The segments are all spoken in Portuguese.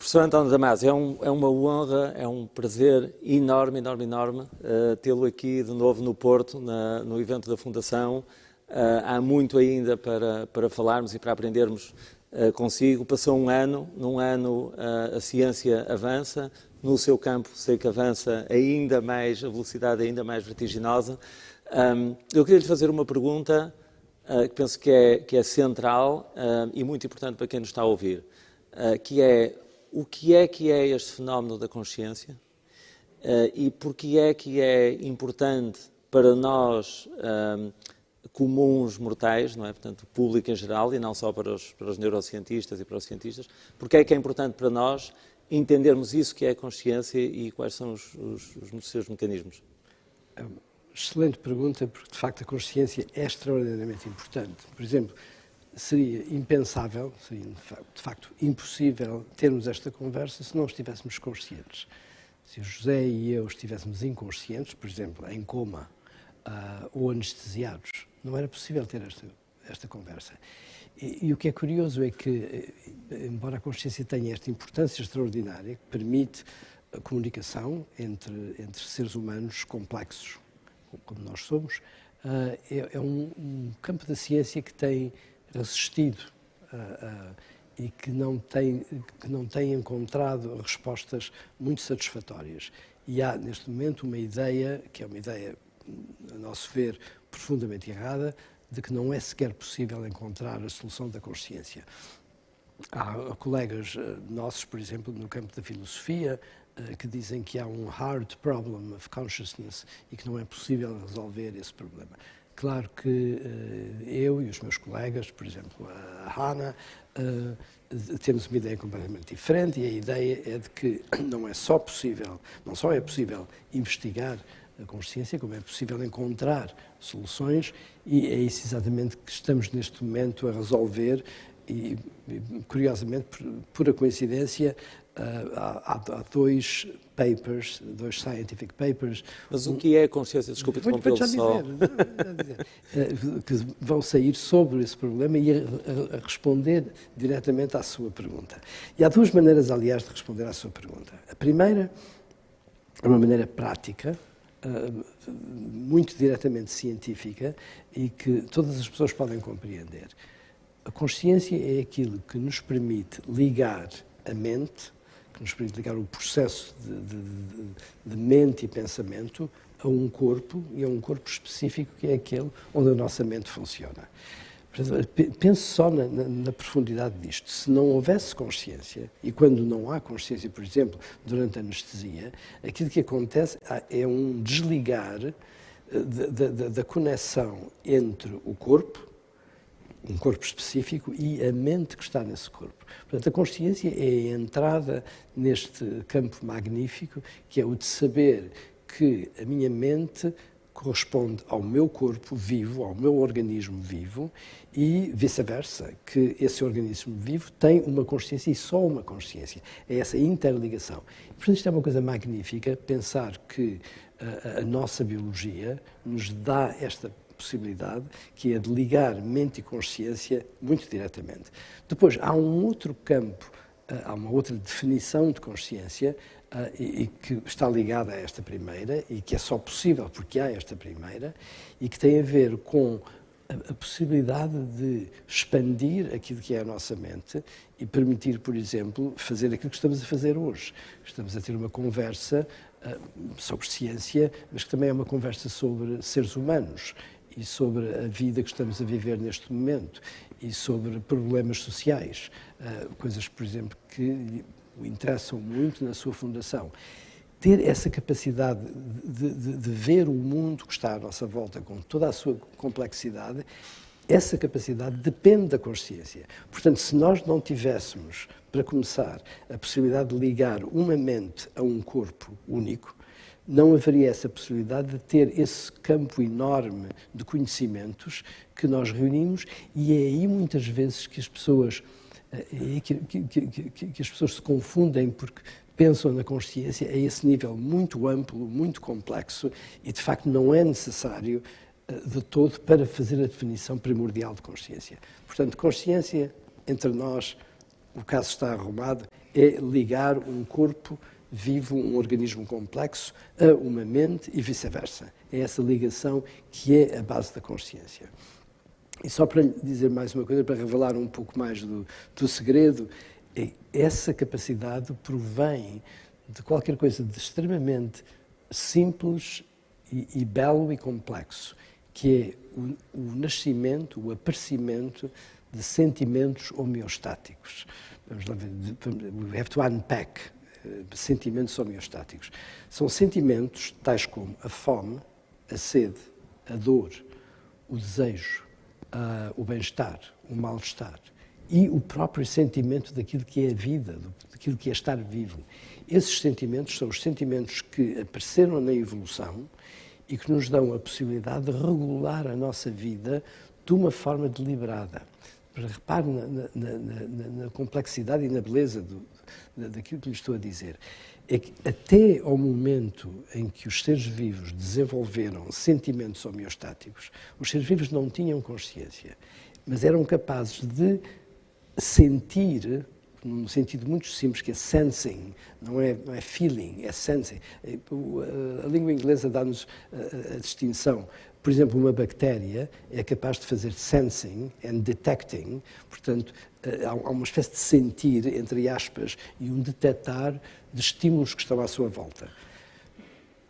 Professor António Damasio, é uma honra, é um prazer enorme tê-lo aqui de novo no Porto, no evento da Fundação. Há muito ainda para falarmos e para aprendermos consigo. Passou um ano, num ano a ciência avança, no seu campo sei que avança ainda mais, a velocidade é ainda mais vertiginosa. Eu queria lhe fazer uma pergunta que penso que é central e muito importante para quem nos está a ouvir, que é: o que é este fenómeno da consciência e porque é que é importante para nós comuns mortais, não é? Portanto, o público em geral e não só para os neurocientistas e para os cientistas, porque é que é importante para nós entendermos isso que é a consciência e quais são os seus mecanismos? Excelente pergunta, porque de facto a consciência é extraordinariamente importante. Por exemplo, seria impensável, seria de facto impossível termos esta conversa se não estivéssemos conscientes. Se o José e eu estivéssemos inconscientes, por exemplo, em coma ou anestesiados, não era possível ter esta conversa. E o que é curioso é que, embora a consciência tenha esta importância extraordinária, que permite a comunicação entre seres humanos complexos, como nós somos, é um campo da ciência que tem resistido e que não tem encontrado respostas muito satisfatórias. E há, neste momento, uma ideia, que é uma ideia, a nosso ver, profundamente errada, de que não é sequer possível encontrar a solução da consciência. Há colegas nossos, por exemplo, no campo da filosofia, que dizem que há um hard problem of consciousness e que não é possível resolver esse problema. Claro que eu e os meus colegas, por exemplo, a Hannah, temos uma ideia completamente diferente, e a ideia é de que não só é possível investigar a consciência, como é possível encontrar soluções, e é isso exatamente que estamos neste momento a resolver. E curiosamente, pura coincidência, há dois scientific papers. Mas o que é a consciência? Desculpe interrompê-lo só. Que vão sair sobre esse problema e a responder diretamente à sua pergunta. E há duas maneiras, aliás, de responder à sua pergunta. A primeira é uma maneira prática, muito diretamente científica, e que todas as pessoas podem compreender. A consciência é aquilo que nos permite ligar a mente, que nos permite ligar o processo de mente e pensamento a um corpo, e a um corpo específico que é aquele onde a nossa mente funciona. Pense só na profundidade disto. Se não houvesse consciência, e quando não há consciência, por exemplo, durante a anestesia, aquilo que acontece é um desligar da conexão entre o corpo, um corpo específico, e a mente que está nesse corpo. Portanto, a consciência é a entrada neste campo magnífico, que é o de saber que a minha mente corresponde ao meu corpo vivo, ao meu organismo vivo, e vice-versa, que esse organismo vivo tem uma consciência e só uma consciência. É essa interligação. Portanto, isto é uma coisa magnífica, pensar que a nossa biologia nos dá esta possibilidade, que é de ligar mente e consciência muito diretamente. Depois, há um outro campo, há uma outra definição de consciência, e que está ligada a esta primeira, e que é só possível porque há esta primeira, e que tem a ver com a possibilidade de expandir aquilo que é a nossa mente e permitir, por exemplo, fazer aquilo que estamos a fazer hoje. Estamos a ter uma conversa sobre ciência, mas que também é uma conversa sobre seres humanos e sobre a vida que estamos a viver neste momento e sobre problemas sociais, coisas, por exemplo, que o interessam muito na sua fundação. Ter essa capacidade de ver o mundo que está à nossa volta com toda a sua complexidade, essa capacidade depende da consciência. Portanto, se nós não tivéssemos, para começar, a possibilidade de ligar uma mente a um corpo único, não haveria essa possibilidade de ter esse campo enorme de conhecimentos que nós reunimos, e é aí muitas vezes que as pessoas que as pessoas se confundem, porque pensam na consciência a esse nível muito amplo, muito complexo, e de facto não é necessário de todo para fazer a definição primordial de consciência. Portanto, consciência entre nós o caso está arrumado, é ligar um corpo vivo, um organismo complexo, a uma mente e vice-versa. É essa ligação que é a base da consciência. E só para lhe dizer mais uma coisa, para revelar um pouco mais do segredo, essa capacidade provém de qualquer coisa de extremamente simples e belo e complexo, que é o nascimento, o aparecimento de sentimentos homeostáticos. Vamos lá ver, we have to unpack sentimentos homeostáticos. São sentimentos tais como a fome, a sede, a dor, o desejo, o bem-estar, o mal-estar e o próprio sentimento daquilo que é a vida, daquilo que é estar vivo. Esses sentimentos são os sentimentos que apareceram na evolução e que nos dão a possibilidade de regular a nossa vida de uma forma deliberada. Repare na complexidade e na beleza daquilo que lhe estou a dizer. É que até ao momento em que os seres vivos desenvolveram sentimentos homeostáticos, os seres vivos não tinham consciência, mas eram capazes de sentir, num sentido muito simples, que é sensing, não é feeling, é sensing. A língua inglesa dá-nos a distinção. Por exemplo, uma bactéria é capaz de fazer sensing and detecting, portanto, há uma espécie de sentir, entre aspas, e um detectar de estímulos que estão à sua volta.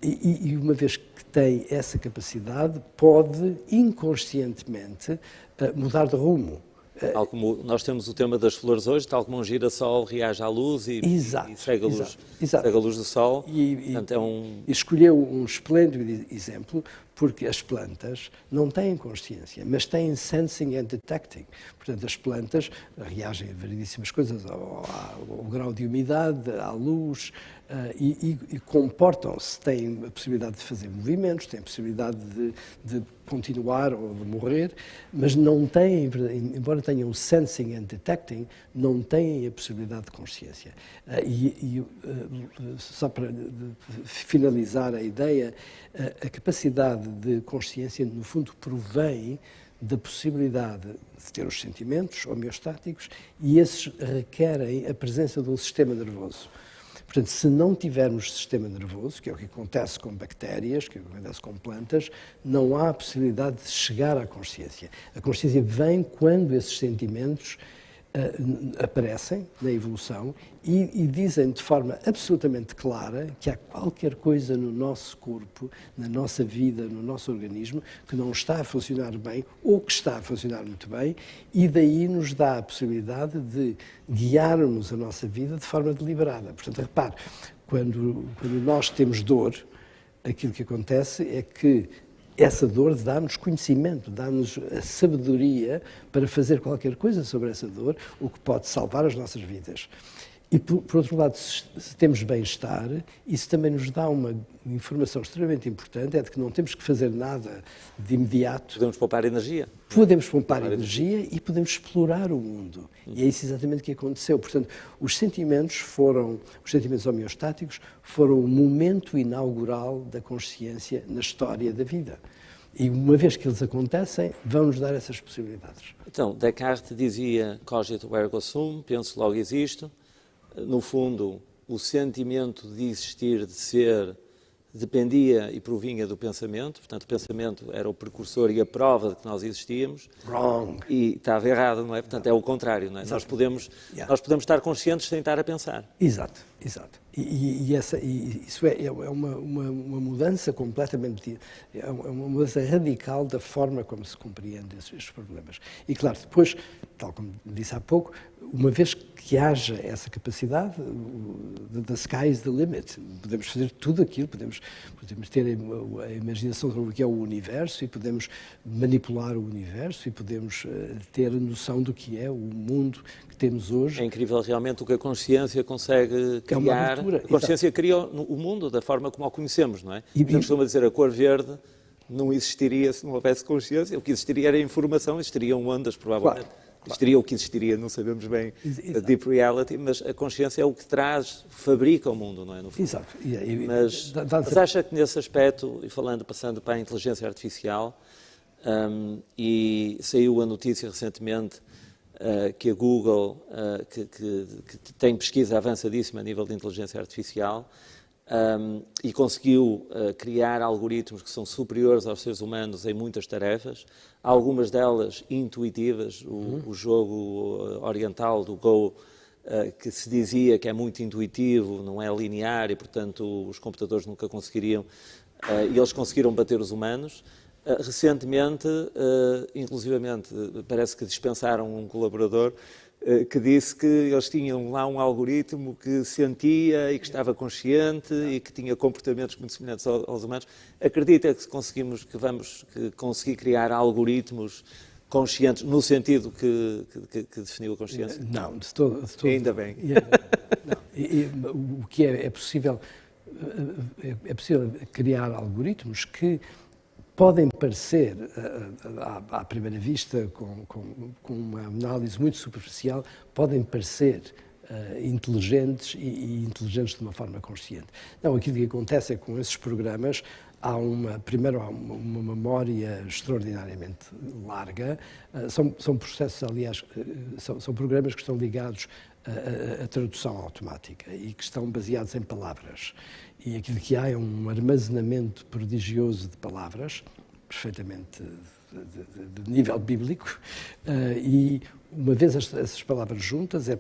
E uma vez que tem essa capacidade, pode inconscientemente mudar de rumo. Tal como nós temos o tema das flores hoje, tal como um girassol reage à luz e segue a luz do sol. Portanto, escolheu um esplêndido exemplo, porque as plantas não têm consciência, mas têm sensing and detecting. Portanto, as plantas reagem a variedíssimas coisas, ao grau de umidade, à luz, e comportam-se, têm a possibilidade de fazer movimentos, têm a possibilidade de continuar ou de morrer, mas não têm, embora tenham sensing and detecting, não têm a possibilidade de consciência. Só para finalizar a ideia, a capacidade de consciência, no fundo, provém da possibilidade de ter os sentimentos homeostáticos e esses requerem a presença de um sistema nervoso. Portanto, se não tivermos sistema nervoso, que é o que acontece com bactérias, que é o que acontece com plantas, não há a possibilidade de chegar à consciência. A consciência vem quando esses sentimentos aparecem na evolução e dizem de forma absolutamente clara que há qualquer coisa no nosso corpo, na nossa vida, no nosso organismo, que não está a funcionar bem ou que está a funcionar muito bem, e daí nos dá a possibilidade de guiarmos a nossa vida de forma deliberada. Portanto, repare, quando nós temos dor, aquilo que acontece é que essa dor dá-nos conhecimento, dá-nos a sabedoria para fazer qualquer coisa sobre essa dor, o que pode salvar as nossas vidas. E, por outro lado, se temos bem-estar, isso também nos dá uma informação extremamente importante, é de que não temos que fazer nada de imediato. Podemos poupar energia. Podemos poupar energia e podemos explorar o mundo. E é isso exatamente que aconteceu. Portanto, os sentimentos homeostáticos foram o momento inaugural da consciência na história da vida. E uma vez que eles acontecem, vão-nos dar essas possibilidades. Então, Descartes dizia cogito ergo sum, penso logo existo. No fundo, o sentimento de existir, de ser, dependia e provinha do pensamento. Portanto, o pensamento era o precursor e a prova de que nós existíamos. Wrong. E estava errado, não é? Portanto, é o contrário, não é? Nós podemos estar conscientes sem estar a pensar. Exato. Isso é uma mudança completamente, é uma mudança radical da forma como se compreende estes problemas. E claro, depois, tal como disse há pouco, uma vez que haja essa capacidade, the sky is the limit. Podemos fazer tudo aquilo, podemos ter a imaginação sobre o que é o universo e podemos manipular o universo e podemos ter a noção do que é o mundo que temos hoje. É incrível realmente o que a consciência consegue criar. A consciência cria o mundo da forma como o conhecemos, não é? A gente costuma dizer a cor verde não existiria se não houvesse consciência. O que existiria era informação, existiriam ondas, provavelmente. Claro. Existiria o que existiria, não sabemos bem a deep reality, mas a consciência é o que traz, fabrica o mundo, não é? No fundo. Exato. Mas acha que nesse aspecto, e passando para a inteligência artificial, e saiu a notícia recentemente que a Google, que tem pesquisa avançadíssima a nível de inteligência artificial, e conseguiu criar algoritmos que são superiores aos seres humanos em muitas tarefas, algumas delas intuitivas. O jogo oriental do Go, que se dizia que é muito intuitivo, não é linear e, portanto, os computadores nunca conseguiriam, e eles conseguiram bater os humanos. Recentemente, inclusivamente, parece que dispensaram um colaborador que disse que eles tinham lá um algoritmo que sentia e que estava consciente e que tinha comportamentos muito semelhantes aos humanos. Acredita que vamos conseguir criar algoritmos conscientes no sentido que definiu a consciência? Não, de todo. Ainda bem. O que é possível criar algoritmos que podem parecer, à primeira vista, com uma análise muito superficial, podem parecer inteligentes e inteligentes de uma forma consciente. Não, aquilo que acontece é que com esses programas primeiro há uma memória extraordinariamente larga. São processos, aliás, são programas que estão ligados à tradução automática e que estão baseados em palavras. E aquilo que há é um armazenamento prodigioso de palavras, perfeitamente de nível bíblico, e uma vez essas palavras juntas, é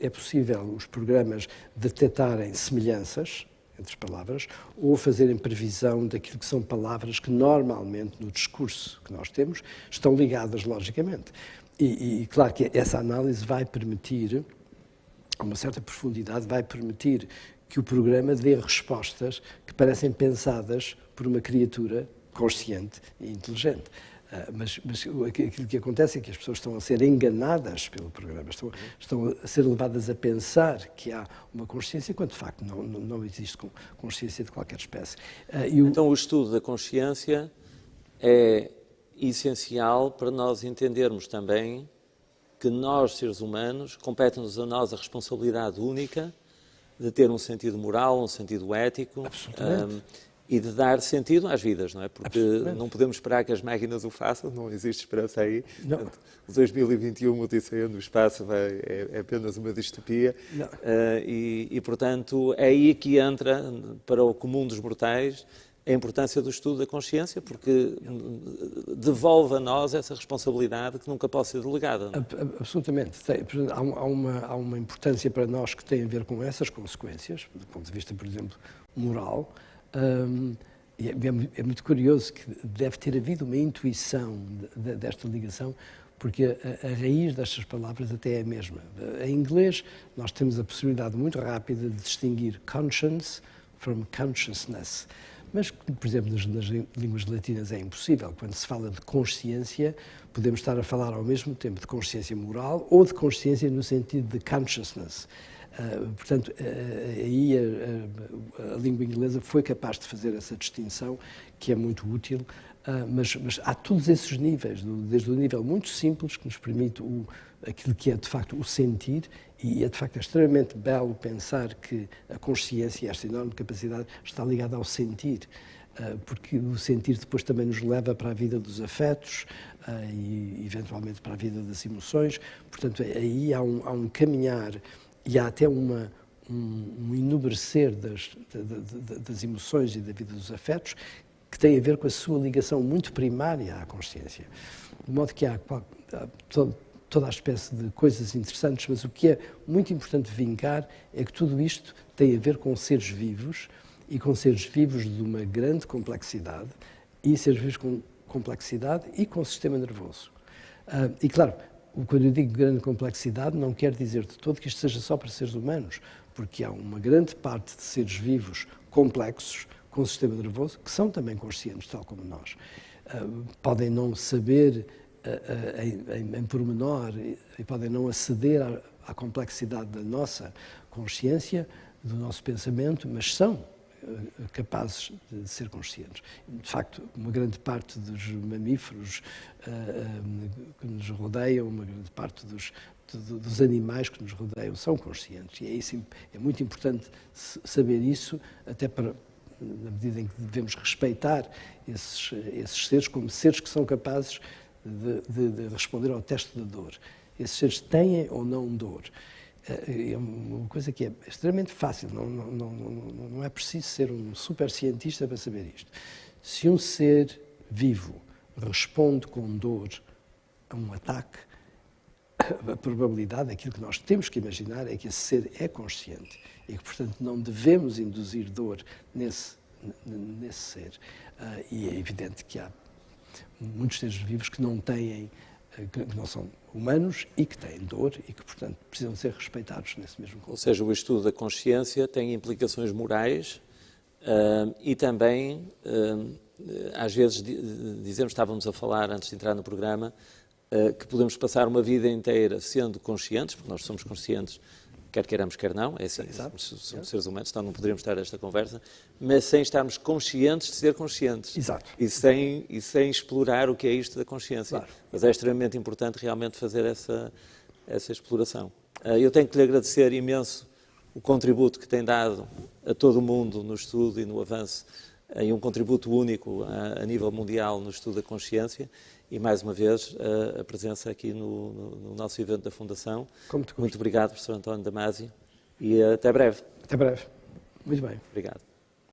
possível os programas detectarem semelhanças entre as palavras ou fazerem previsão daquilo que são palavras que normalmente no discurso que nós temos estão ligadas logicamente. E claro que essa análise vai permitir, a uma certa profundidade, vai permitir que o programa dê respostas que parecem pensadas por uma criatura consciente e inteligente. Mas aquilo que acontece é que as pessoas estão a ser enganadas pelo programa, estão a ser levadas a pensar que há uma consciência, quando de facto não existe consciência de qualquer espécie. Então o estudo da consciência é essencial para nós entendermos também que nós, seres humanos, compete-nos a nós a responsabilidade única de ter um sentido moral, um sentido ético, e de dar sentido às vidas, não é? Porque não podemos esperar que as máquinas o façam, não existe esperança aí. Portanto, o 2021, Odisseia no espaço, é apenas uma distopia. Portanto, é aí que entra, para o comum dos mortais, a importância do estudo da consciência, porque devolve a nós essa responsabilidade que nunca pode ser delegada. Não é? Absolutamente. Há uma importância para nós que tem a ver com essas consequências, do ponto de vista, por exemplo, moral. É muito curioso que deve ter havido uma intuição desta ligação, porque a raiz destas palavras até é a mesma. Em inglês, nós temos a possibilidade muito rápida de distinguir conscience from consciousness. Mas, por exemplo, nas línguas latinas é impossível. Quando se fala de consciência, podemos estar a falar ao mesmo tempo de consciência moral ou de consciência no sentido de consciousness. Portanto, aí a língua inglesa foi capaz de fazer essa distinção, que é muito útil, mas há todos esses níveis, desde o nível muito simples, que nos permite aquilo que é, de facto, o sentir, e é, de facto, extremamente belo pensar que a consciência, esta enorme capacidade, está ligada ao sentir, porque o sentir depois também nos leva para a vida dos afetos e, eventualmente, para a vida das emoções. Portanto, aí há um caminhar e há até um enobrecer das emoções e da vida dos afetos que tem a ver com a sua ligação muito primária à consciência. De modo que há toda a espécie de coisas interessantes, mas o que é muito importante vincar é que tudo isto tem a ver com seres vivos e com seres vivos de uma grande complexidade e seres vivos com complexidade e com sistema nervoso. E claro, quando eu digo grande complexidade, não quer dizer de todo que isto seja só para seres humanos, porque há uma grande parte de seres vivos complexos, com sistema nervoso, que são também conscientes, tal como nós. Podem não saber em pormenor e podem não aceder à complexidade da nossa consciência, do nosso pensamento, mas são capazes de ser conscientes. De facto, uma grande parte dos mamíferos que nos rodeiam, uma grande parte dos animais que nos rodeiam são conscientes. E é muito importante saber isso, até para, na medida em que devemos respeitar esses seres como seres que são capazes de responder ao teste da dor. Esses seres têm ou não dor. É uma coisa que é extremamente fácil, não é preciso ser um super cientista para saber isto. Se um ser vivo responde com dor a um ataque, a probabilidade, aquilo que nós temos que imaginar, é que esse ser é consciente e que, portanto, não devemos induzir dor nesse ser. E é evidente que há muitos seres vivos que não têm, que não são humanos e que têm dor e que, portanto, precisam ser respeitados nesse mesmo conceito. Ou seja, o estudo da consciência tem implicações morais e também, às vezes, estávamos a falar antes de entrar no programa, que podemos passar uma vida inteira sendo conscientes, porque nós somos conscientes, quer queiramos, quer não, é assim, somos seres humanos, então não poderíamos estar esta conversa, mas sem estarmos conscientes de ser conscientes. Exato. E sem explorar o que é isto da consciência. Claro. Mas é extremamente importante realmente fazer essa exploração. Eu tenho que lhe agradecer imenso o contributo que tem dado a todo o mundo no estudo e no avanço, em um contributo único a nível mundial no estudo da consciência, e mais uma vez a presença aqui no nosso evento da Fundação. Muito obrigado, professor António Damasio, e até breve. Até breve. Muito bem. Obrigado.